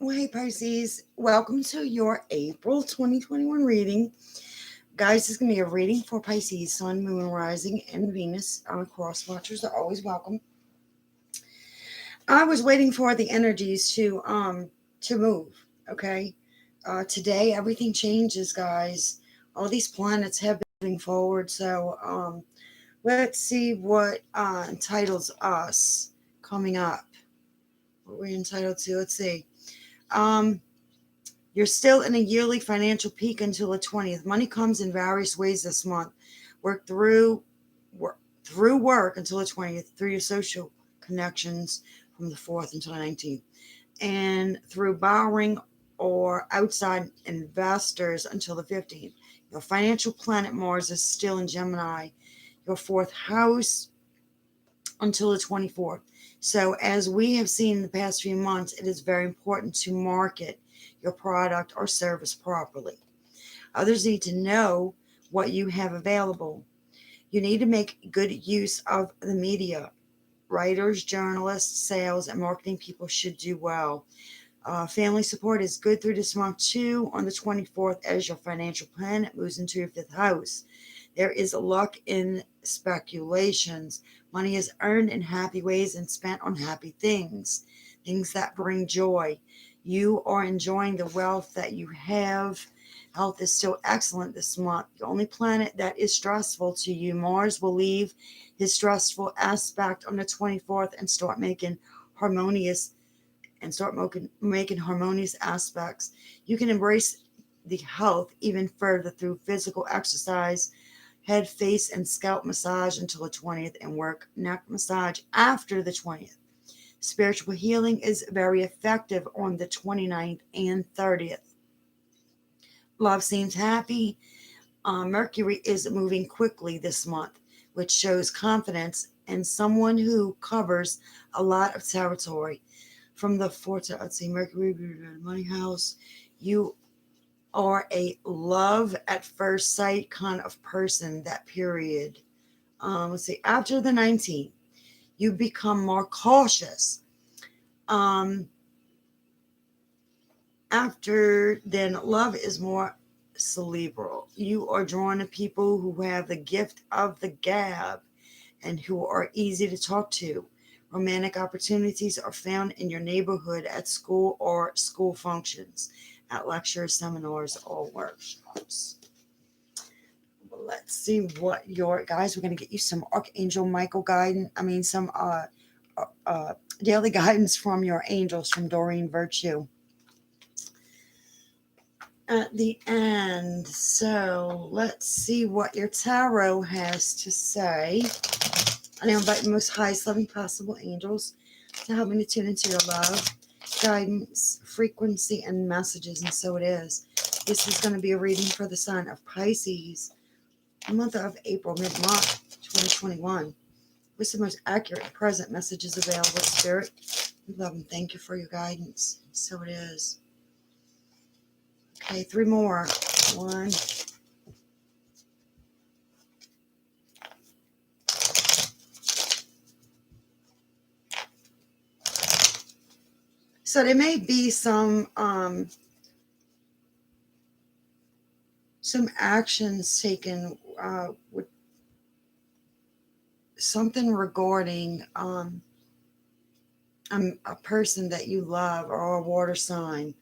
Well, hey Pisces, welcome to your April 2021 reading. Guys, this is going to be a reading for Pisces, Sun, Moon, Rising, and Venus. Cross watchers are always welcome. I was waiting for the energies to move, okay? Today, everything changes, guys. All these planets have been moving forward, so let's see what entitles us coming up. What we're entitled to, let's see. Um, You're still in a yearly financial peak until the 20th. Money comes in various ways this month. Work through work until the 20th, through your social connections from the 4th until the 19th, and through borrowing or outside investors until the 15th. Your financial planet Mars is still in Gemini, your fourth house, until the 24th. So, as we have seen in the past few months, it is very important to market your product or service properly. Others need to know what you have available. You need to make good use of the media. Writers, journalists, sales, and marketing people should do well. Family support is good through this month too. On the 24th, as your financial planet moves into your fifth house, there is luck in speculations. Money is earned in happy ways and spent on happy things, things that bring joy. You are enjoying the wealth that you have. Health is still excellent this month. The only planet that is stressful to you, Mars, will leave his stressful aspect on the 24th and start making harmonious aspects. You can embrace the health even further through physical exercise, head, face, and scalp massage until the 20th, and work neck massage after the 20th. Spiritual healing is very effective on the 29th and 30th. Love seems happy. Mercury is moving quickly this month, which shows confidence in someone who covers a lot of territory. From the fourth to, let's see, Mercury, money house, you are a love at first sight kind of person, that period. Let's see, after the 19th, you become more cautious. Um, After then, love is more cerebral. You are drawn to people who have the gift of the gab and who are easy to talk to. Romantic opportunities are found in your neighborhood, at school or school functions, at lectures, seminars, or workshops. Let's see what your guys. We're going to get you some Archangel Michael guidance. Some daily guidance from your angels from Doreen Virtue at the end. So let's see what your tarot has to say. And I invite the most highest loving possible angels to help me to tune into your love, guidance, frequency, and messages. And so it is. This is going to be a reading for the sign of Pisces, the month of April, mid-March 2021. With the most accurate present messages available, Spirit. We love and thank you for your guidance. So it is. Okay, 3 more. 1. So there may be some actions taken with something regarding a person that you love or a water sign,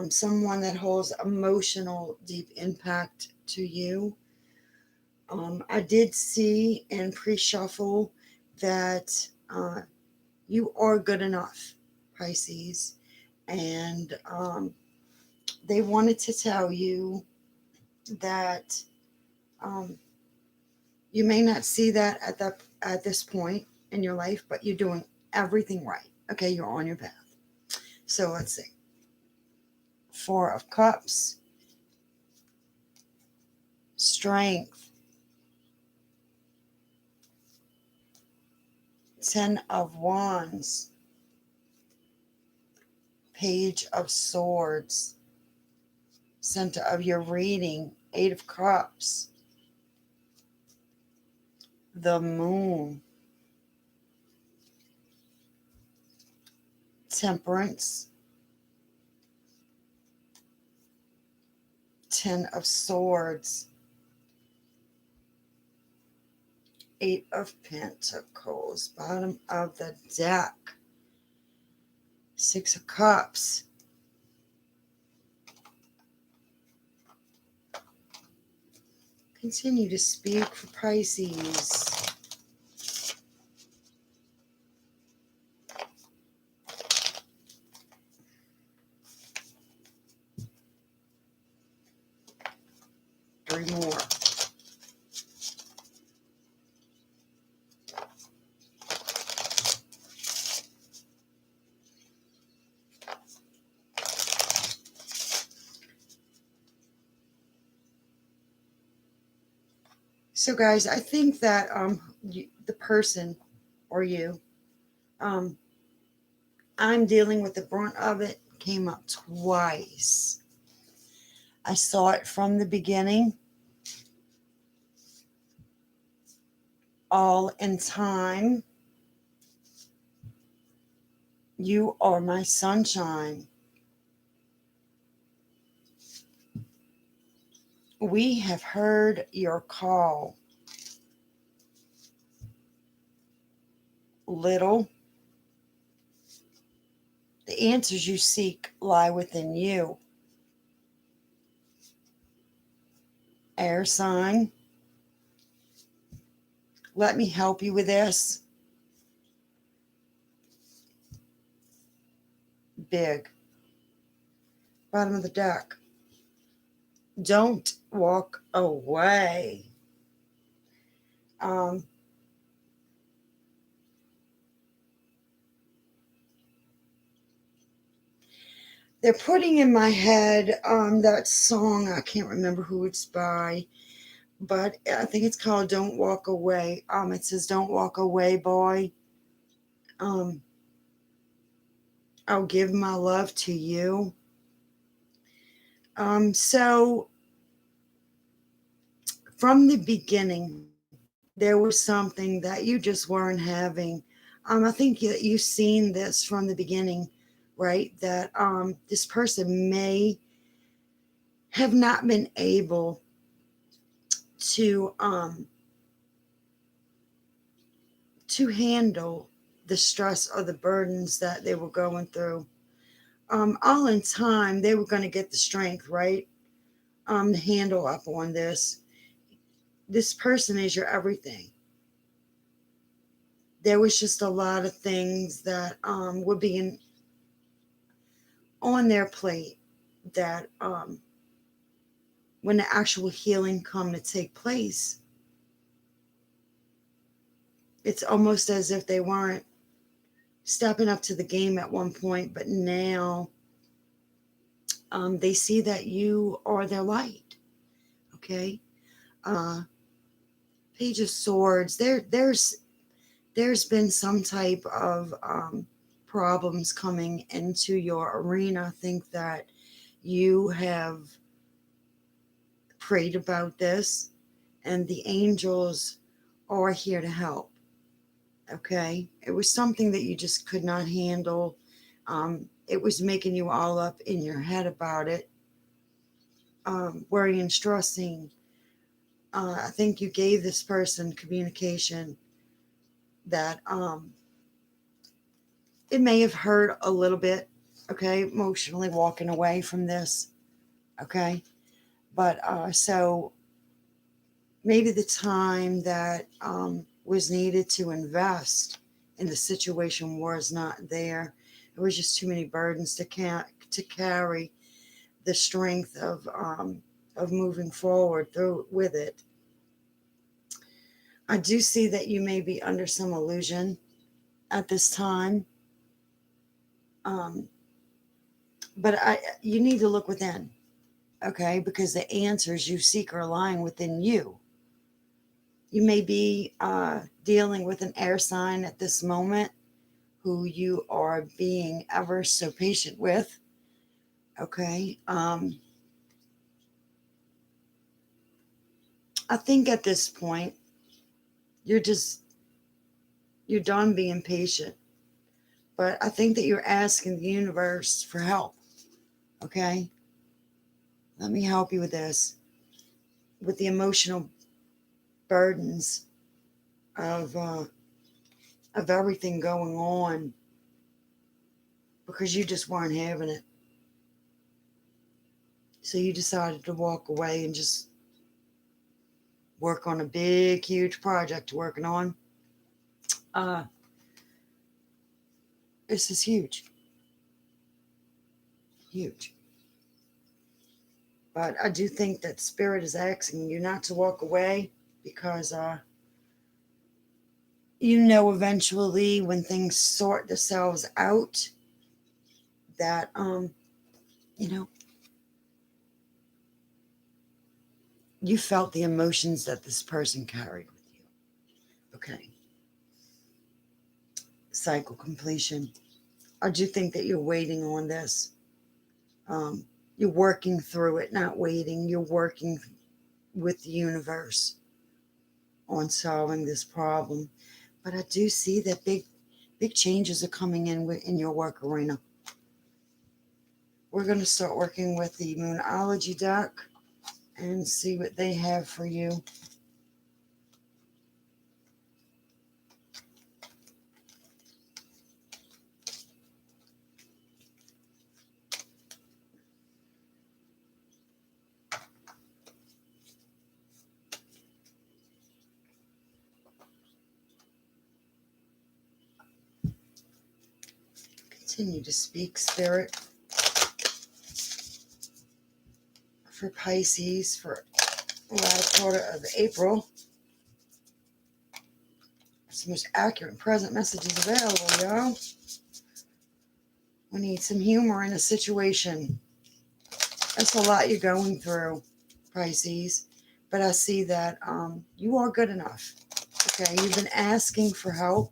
someone that holds emotional deep impact to you. I did see in pre-shuffle that you are good enough, Pisces, and they wanted to tell you that you may not see that at this point in your life, but you're doing everything right. Okay, you're on your path. So let's see. 4 of Cups, Strength, 10 of Wands, Page of Swords, center of your reading, 8 of Cups, the Moon, Temperance, Ten of Swords, Eight of Pentacles, bottom of the deck, Six of Cups, continue to speak for Pisces. Three more. So guys, I think that the person or you, um, I'm dealing with the brunt of it, came up twice. I saw it from the beginning, all in time. You are my sunshine. We have heard your call. Little, the answers you seek lie within you. Air sign, let me help you with this. Big, bottom of the deck. Don't walk away. Um, they're putting in my head that song. I can't remember who it's by, but I think it's called "Don't Walk Away." It says, "Don't walk away, boy. Um, I'll give my love to you." So from the beginning, there was something that you just weren't having. I think that you've seen this from the beginning, right? That this person may have not been able to handle the stress or the burdens that they were going through. All in time, they were going to get the strength, right? To handle up on this. This person is your everything. There was just a lot of things that were being on their plate that when the actual healing come to take place, it's almost as if they weren't stepping up to the game at one point, but now they see that you are their light. Okay. Page of Swords. There's been some type of problems coming into your arena. I think that you have prayed about this, and the angels are here to help. Okay. It was something that you just could not handle. It was making you all up in your head about it, worrying, stressing. I think you gave this person communication that it may have hurt a little bit, okay, emotionally walking away from this, okay. But so maybe the time that was needed to invest in the situation was not there. It was just too many burdens to carry the strength of moving forward through with it. I do see that you may be under some illusion at this time, um, but you need to look within, okay, because the answers you seek are lying within you. You may be dealing with an air sign at this moment who you are being ever so patient with, okay. I think at this point you're you're done being patient, but I think that you're asking the universe for help, okay. Let me help you with this, with the emotional burdens of uh, of everything going on because you just weren't having it. So you decided to walk away and just work on a big, huge project you're working on. Uh, this is huge, huge. But I do think that Spirit is asking you not to walk away because you know eventually when things sort themselves out that you know you felt the emotions that this person carried with you. Okay. Cycle completion. I do think that you're waiting on this. Um, you're working through it, not waiting. You're working with the universe on solving this problem. But I do see that big changes are coming in your work arena. We're going to start working with the Moonology deck and see what they have for you. Continue to speak, Spirit, for Pisces for the latter quarter of April. It's the most accurate and present messages available, y'all. We need some humor in a situation. That's a lot you're going through, Pisces. But I see that you are good enough. Okay, you've been asking for help,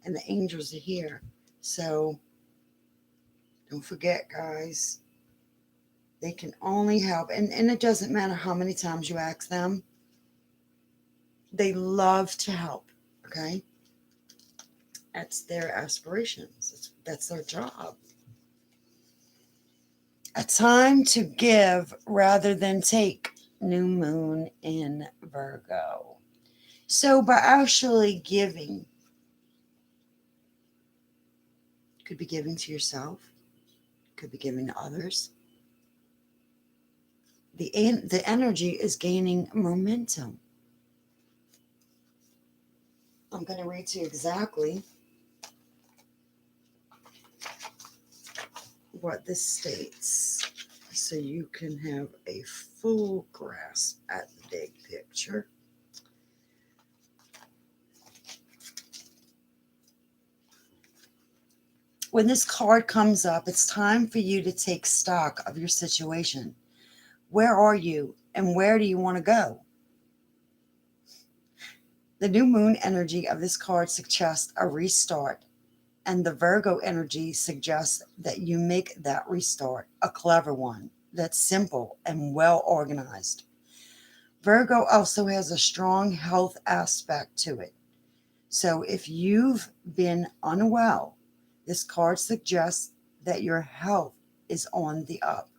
and the angels are here. So don't forget, guys. They can only help. And it doesn't matter how many times you ask them. They love to help. Okay? That's their aspirations. That's their job. A time to give rather than take. New moon in Virgo. So by actually giving, could be giving to yourself, could be giving to others. The energy is gaining momentum. I'm going to read to you exactly what this states so you can have a full grasp at the big picture. When this card comes up, it's time for you to take stock of your situation. Where are you and where do you want to go? The new moon energy of this card suggests a restart, and the Virgo energy suggests that you make that restart a clever one that's simple and well organized. Virgo also has a strong health aspect to it. So if you've been unwell, this card suggests that your health is on the up.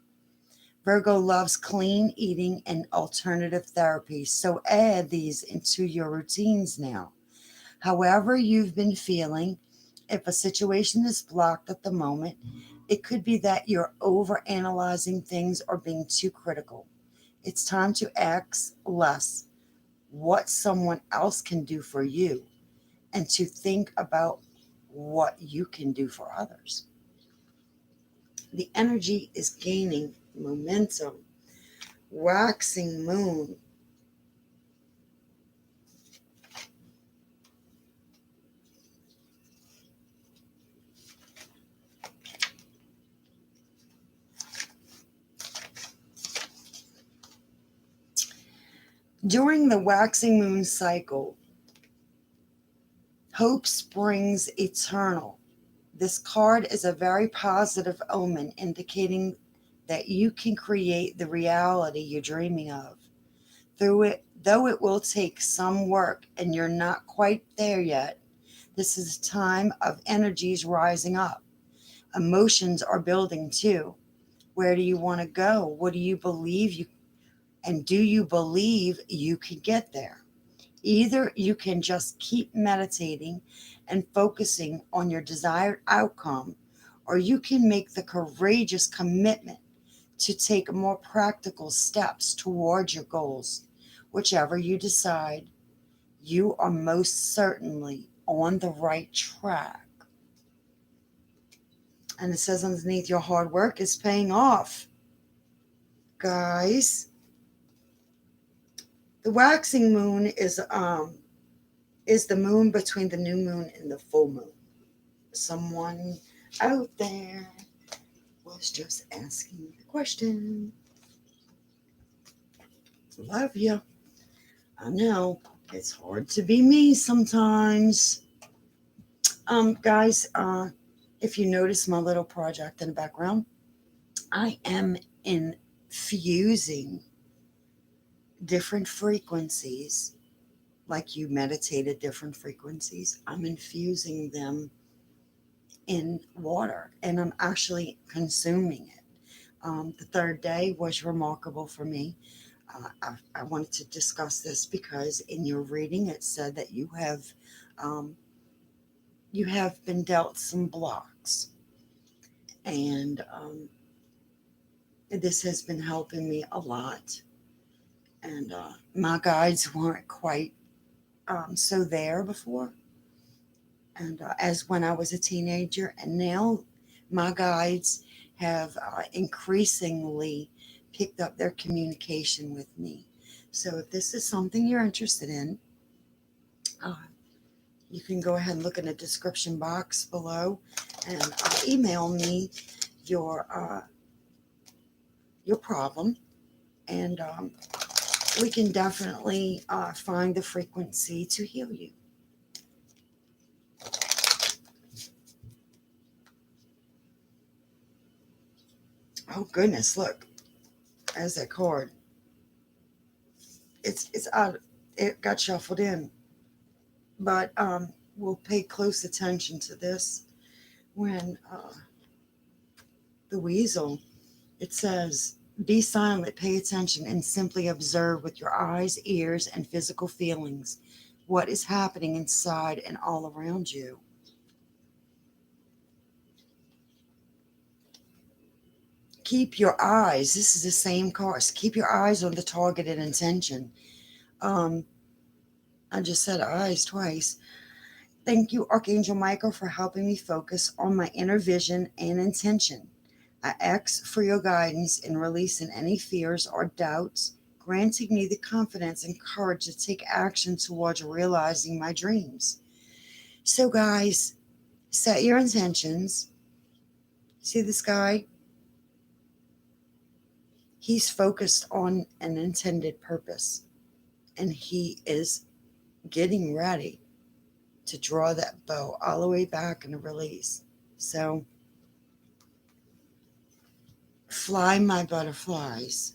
Virgo loves clean eating and alternative therapies, so add these into your routines now. However you've been feeling, if a situation is blocked at the moment, it could be that you're overanalyzing things or being too critical. It's time to ask less what someone else can do for you and to think about what you can do for others. The energy is gaining momentum. Waxing moon. During the waxing moon cycle, hope springs eternal. This card is a very positive omen indicating that you can create the reality you're dreaming of. Though it will take some work and you're not quite there yet, this is a time of energies rising up. Emotions are building too. Where do you want to go? What do you believe you, and do you believe you can get there? Either you can just keep meditating and focusing on your desired outcome, or you can make the courageous commitment to take more practical steps towards your goals. Whichever you decide, you are most certainly on the right track. And it says underneath, your hard work is paying off. Guys, the waxing moon is the moon between the new moon and the full moon. Someone out there was just asking the question. Love you. I know it's hard to be me sometimes. Guys, if you notice my little project in the background, I am infusing different frequencies, like you meditated different frequencies. I'm infusing them in water and I'm actually consuming it. The third day was remarkable for me. I wanted to discuss this because in your reading it said that um, you have been dealt some blocks, and this has been helping me a lot. And my guides weren't quite so there before, and as when I was a teenager, and now my guides have increasingly picked up their communication with me. So if this is something you're interested in, uh, you can go ahead and look in the description box below and email me your uh, your problem, and we can definitely find the frequency to heal you. Oh goodness, look, as that card, it's out. It got shuffled in, but we'll pay close attention to this when the weasel. It says, be silent, pay attention, and simply observe with your eyes, ears, and physical feelings what is happening inside and all around you. Keep your eyes, this is the same course, keep your eyes on the targeted intention. Um, I just said eyes twice. Thank you, Archangel Michael, for helping me focus on my inner vision and intention. I ask for your guidance in releasing any fears or doubts, granting me the confidence and courage to take action towards realizing my dreams. So, guys, set your intentions. See this guy? He's focused on an intended purpose, and he is getting ready to draw that bow all the way back and release. So, fly, my butterflies.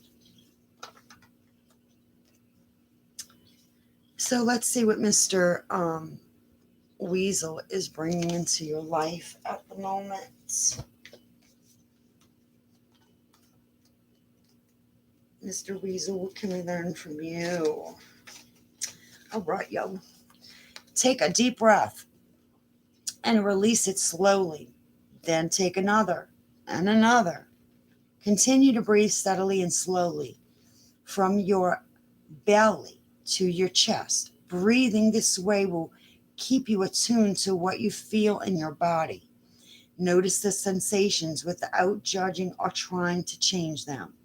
So, let's see what Mr. Weasel is bringing into your life at the moment. Mr. Weasel, what can we learn from you? All right, yo. Take a deep breath and release it slowly. Then take another and another. Continue to breathe steadily and slowly from your belly to your chest. Breathing this way will keep you attuned to what you feel in your body. Notice the sensations without judging or trying to change them.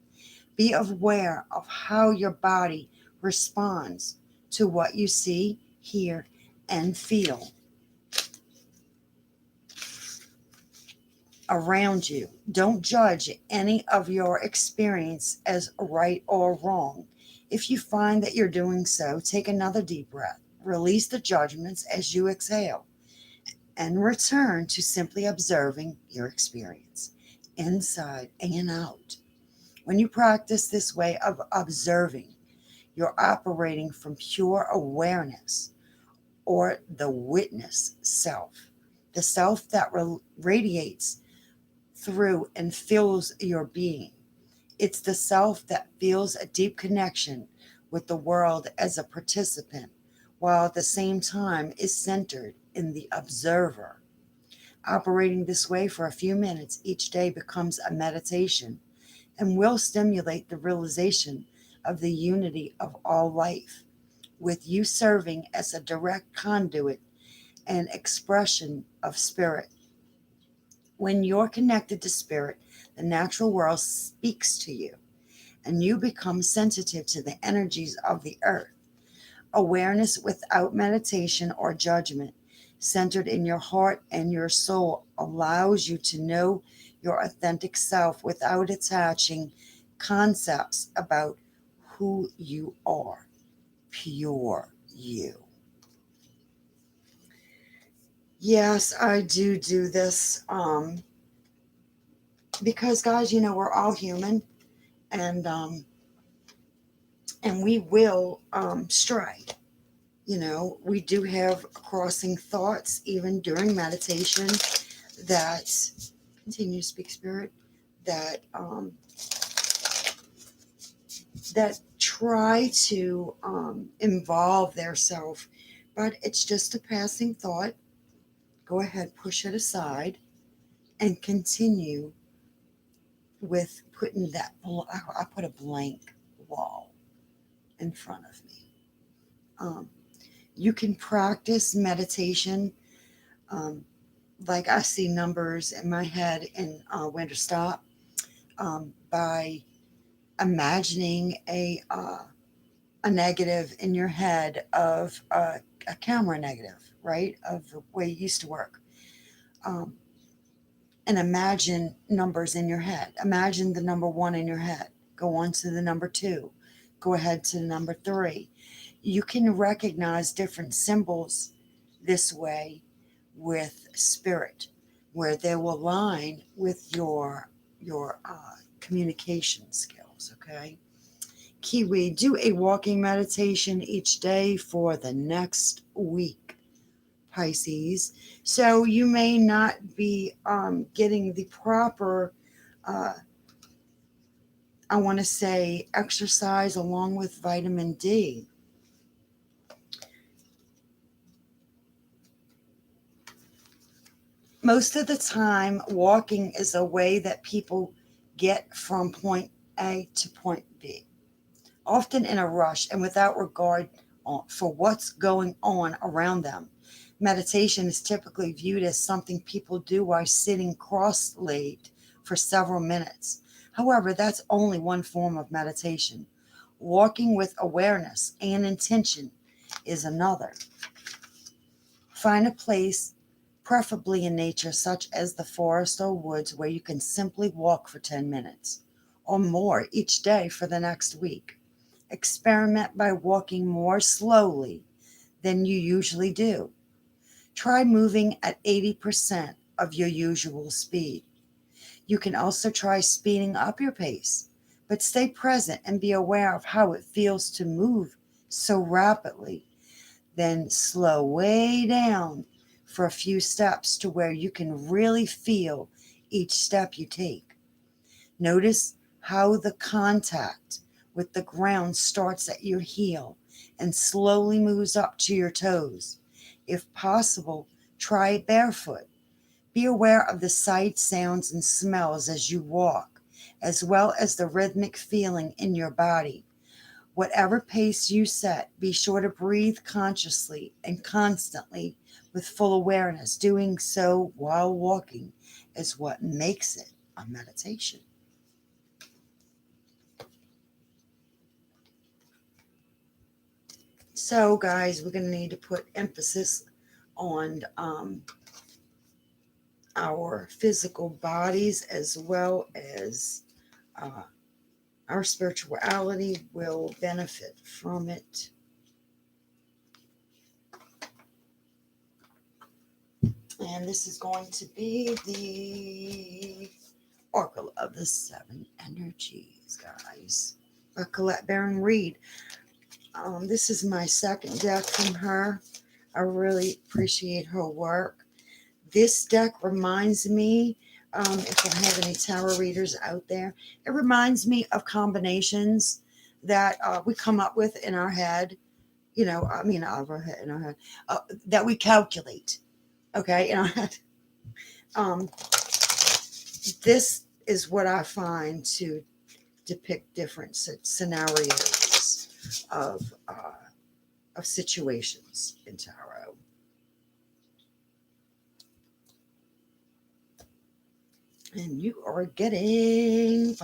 Be aware of how your body responds to what you see, hear, and feel around you. Don't judge any of your experience as right or wrong. If you find that you're doing so, take another deep breath. Release the judgments as you exhale and return to simply observing your experience inside and out. When you practice this way of observing, you're operating from pure awareness, or the witness self, the self that radiates through and fills your being. It's the self that feels a deep connection with the world as a participant, while at the same time is centered in the observer. Operating this way for a few minutes each day becomes a meditation and will stimulate the realization of the unity of all life, with you serving as a direct conduit and expression of spirit. When you're connected to spirit, the natural world speaks to you, and you become sensitive to the energies of the earth. Awareness without meditation or judgment, centered in your heart and your soul, allows you to know your authentic self without attaching concepts about who you are. Pure you. Yes, I do this because, guys, we're all human, and we will stray. We do have crossing thoughts even during meditation that continue to speak spirit, that that try to involve their self, but it's just a passing thought. Go ahead, push it aside, and continue with putting that. I put a blank wall in front of me. Um, you can practice meditation. Like I see numbers in my head and when to stop, by imagining a negative in your head of a camera negative, right? Of the way it used to work. Um, and imagine numbers in your head. Imagine the number 1 in your head. Go on to the number 2. Go ahead to the number 3. You can recognize different symbols this way with spirit, where they will align with your communication skills. Okay. Kiwi, do a walking meditation each day for the next week, Pisces. So you may not be getting the proper, uh, I want to say, exercise along with vitamin D. Most of the time, walking is a way that people get from point A to point B, often in a rush and without regard for what's going on around them. Meditation is typically viewed as something people do while sitting cross-legged for several minutes. However, that's only one form of meditation. Walking with awareness and intention is another. Find a place, preferably in nature, such as the forest or woods, where you can simply walk for 10 minutes or more each day for the next week. Experiment by walking more slowly than you usually do. Try moving at 80% of your usual speed. You can also try speeding up your pace, but stay present and be aware of how it feels to move so rapidly. Then slow way down for a few steps to where you can really feel each step you take. Notice how the contact with the ground starts at your heel and slowly moves up to your toes. If possible, try it barefoot. Be aware of the sights, sounds, and smells as you walk, as well as the rhythmic feeling in your body. Whatever pace you set, be sure to breathe consciously and constantly with full awareness. Doing so while walking is what makes it a meditation. So, guys, we're going to need to put emphasis on our physical bodies, as well as uh, our spirituality will benefit from it. And this is going to be the Oracle of the 7 Energies, guys, by Colette Baron Reed. This is my second deck from her. I really appreciate her work. This deck reminds me If I have any tarot readers out there, it reminds me of combinations that we come up with in our head. I mean, in our head, that we calculate. Okay, in our head. Um, this is what I find to depict different scenarios of situations in tarot. And you are getting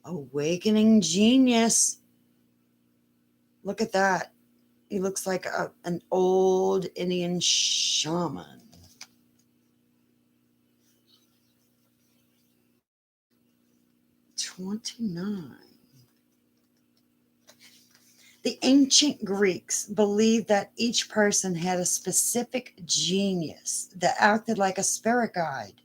Awakening Genius. Look at that. He looks like an old Indian shaman. 29. The ancient Greeks believed that each person had a specific genius that acted like a spirit guide,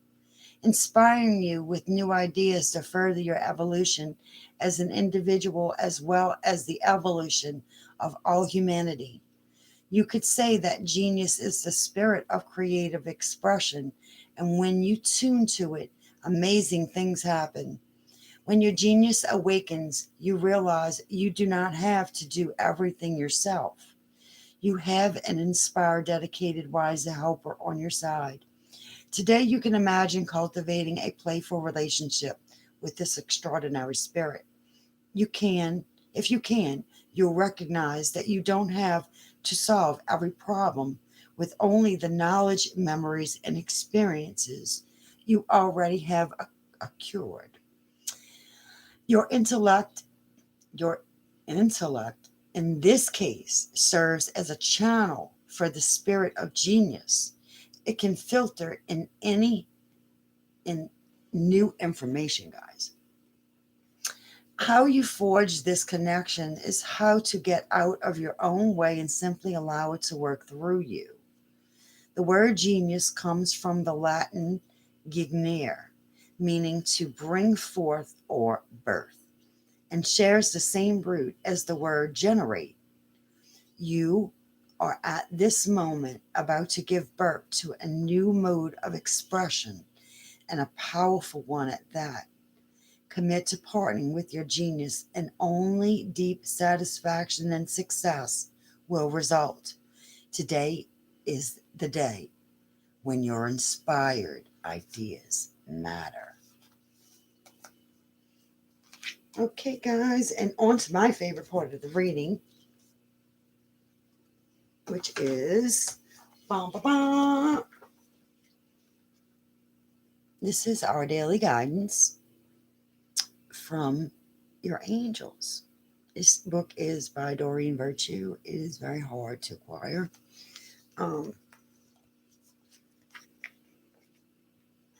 inspiring you with new ideas to further your evolution as an individual as well as the evolution of all humanity. You could say that genius is the spirit of creative expression, and when you tune to it, amazing things happen. When your genius awakens, you realize you do not have to do everything yourself. You have an inspired, dedicated, wise helper on your side. Today, you can imagine cultivating a playful relationship with this extraordinary spirit. You can, if you can, you'll recognize that you don't have to solve every problem with only the knowledge, memories, and experiences you already have accrued. Your intellect, your intellect in this case serves as a channel for the spirit of genius. It can filter in new information, guys. How you forge this connection is how to get out of your own way and simply allow it to work through you. The word genius comes from the Latin gignere, meaning to bring forth or birth, and shares the same root as the word generate. You are at this moment about to give birth to a new mode of expression, and a powerful one at that. Commit to partnering with your genius, and only deep satisfaction and success will result. Today is the day when your inspired ideas matter. Okay, guys, and on to my favorite part of the reading, which is bum, bum, bum. This is our daily guidance from your angels. This book is by Doreen Virtue. It is very hard to acquire.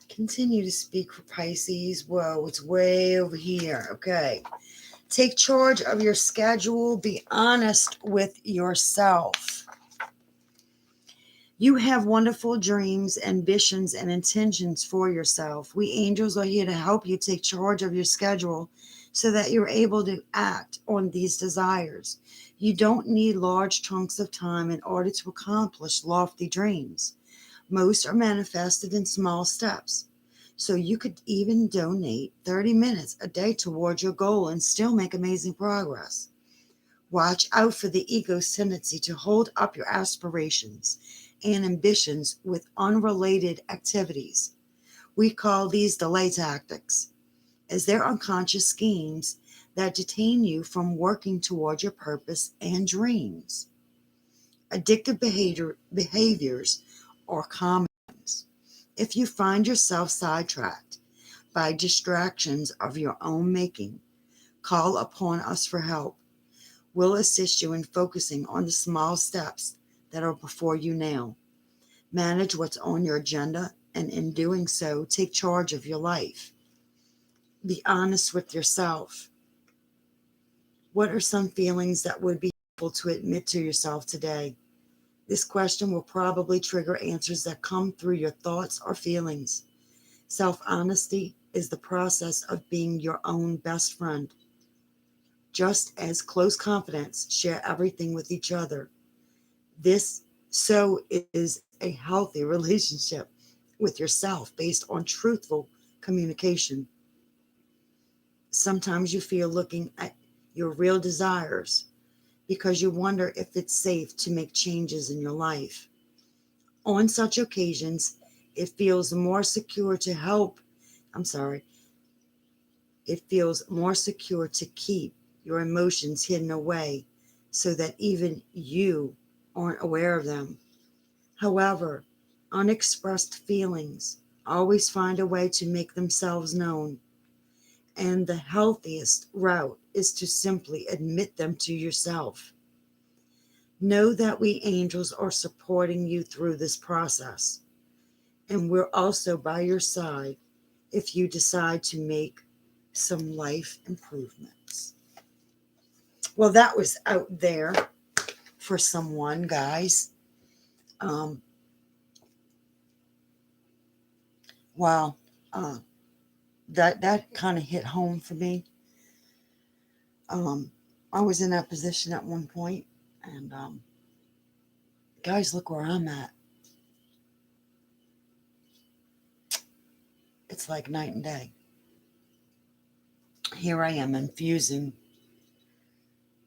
Continue to speak for Pisces. Whoa, it's way over here. Okay. Take charge of your schedule. Be honest with yourself. You have wonderful dreams, ambitions, and intentions for yourself. We angels are here to help you take charge of your schedule so that you're able to act on these desires. You don't need large chunks of time in order to accomplish lofty dreams. Most are manifested in small steps. So you could even donate 30 minutes a day towards your goal and still make amazing progress. Watch out for the ego's tendency to hold up your aspirations and ambitions with unrelated activities. We call these delay tactics, as they're unconscious schemes that detain you from working toward your purpose and dreams. Addictive behaviors are common. If you find yourself sidetracked by distractions of your own making, call upon us for help. We'll assist you in focusing on the small steps that are before you now. Manage what's on your agenda, and in doing so, take charge of your life. Be honest with yourself. What are some feelings that would be helpful to admit to yourself today? This question will probably trigger answers that come through your thoughts or feelings. Self-honesty is the process of being your own best friend. Just as close confidants share everything with each other, this so is a healthy relationship. with yourself based on truthful communication. Sometimes you feel looking at your real desires because you wonder if it's safe to make changes in your life. On such occasions, it feels more secure to help. I'm sorry. It feels more secure to keep your emotions hidden away so that even you aren't aware of them. However, unexpressed feelings always find a way to make themselves known, and the healthiest route is to simply admit them to yourself. Know that we angels are supporting you through this process, and we're also by your side if you decide to make some life improvements. Well, that was out there for someone, guys. Um, wow, uh, that kind of hit home for me. Um, I was in that position at one point, and guys, look where I'm at. It's like night and day. Here I am infusing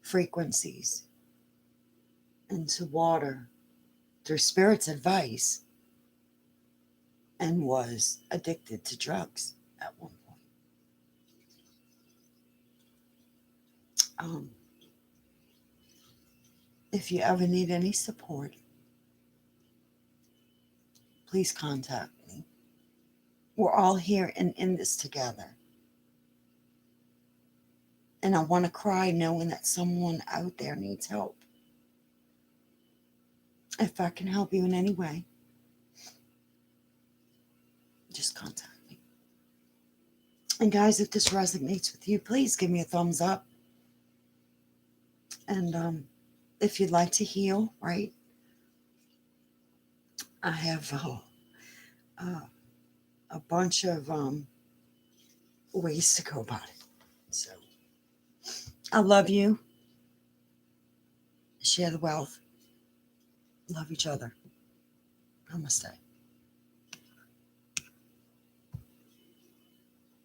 frequencies into water through spirit's advice, and was addicted to drugs at one point. Um, if you ever need any support, please contact me. We're all here and in this together. And I want to cry knowing that someone out there needs help. If I can help you in any way, just contact me. And guys, if this resonates with you, please give me a thumbs up. And if you'd like to heal, right, I have uh, a bunch of ways to go about it. So I love you. Share the wealth. Love each other. Namaste.